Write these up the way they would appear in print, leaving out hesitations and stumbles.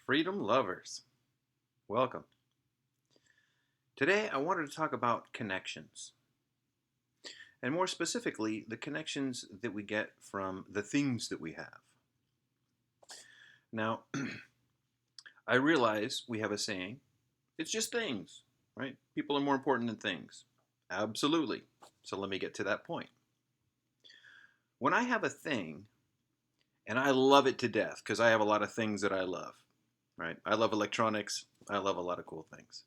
Freedom lovers, welcome. Today I wanted to talk about connections, and more specifically, the connections that we get from the things that we have. Now, I realize we have a saying, it's just things, right? People are more important than things. Absolutely. So let me get to that point. When I have a thing, and I love it to death because I have a lot of things that I love, right? I love electronics, I love a lot of cool things.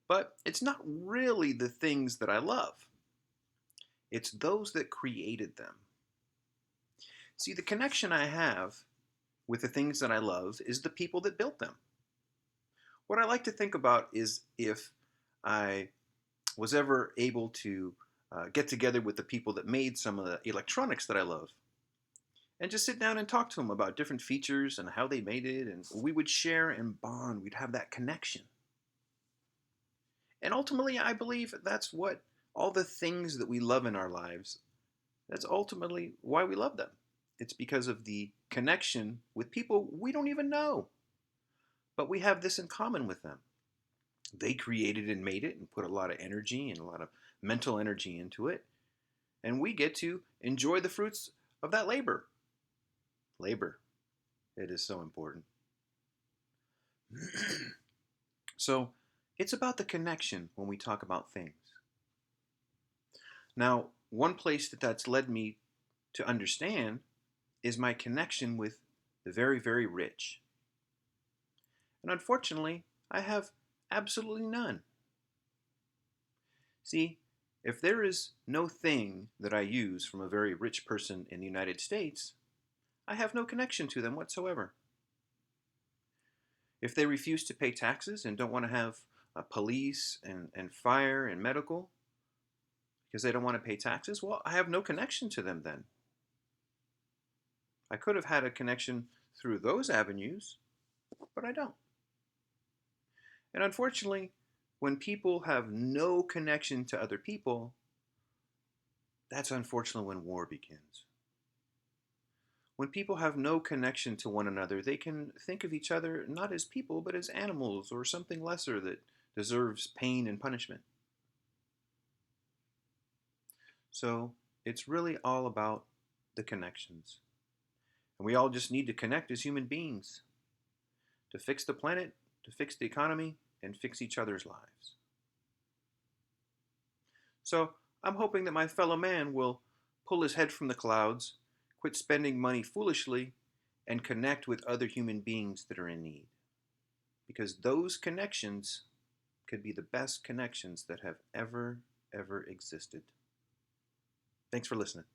But it's not really the things that I love. It's those that created them. See, the connection I have with the things that I love is the people that built them. What I like to think about is if I was ever able to get together with the people that made some of the electronics that I love and just sit down and talk to them about different features and how they made it, and we would share and bond. We'd have that connection. And ultimately, I believe that's what all the things that we love in our lives, that's ultimately why we love them. It's because of the connection with people we don't even know. But we have this in common with them. They created and made it and put a lot of energy and a lot of mental energy into it. And we get to enjoy the fruits of that labor. Labor. It is so important. So it's about the connection when we talk about things. Now, one place that's led me to understand is my connection with the very, very rich. And unfortunately, I have absolutely none. See, if there is no thing that I use from a very rich person in the United States, I have no connection to them whatsoever. If they refuse to pay taxes and don't want to have police and fire and medical because they don't want to pay taxes, well, I have no connection to them then. I could have had a connection through those avenues, but I don't. And unfortunately, when people have no connection to other people, that's unfortunately when war begins. When people have no connection to one another, they can think of each other not as people, but as animals or something lesser that deserves pain and punishment. So it's really all about the connections. And we all just need to connect as human beings to fix the planet, to fix the economy, and fix each other's lives. So I'm hoping that my fellow man will pull his head from the clouds, quit spending money foolishly, and connect with other human beings that are in need. Because those connections could be the best connections that have ever existed. Thanks for listening.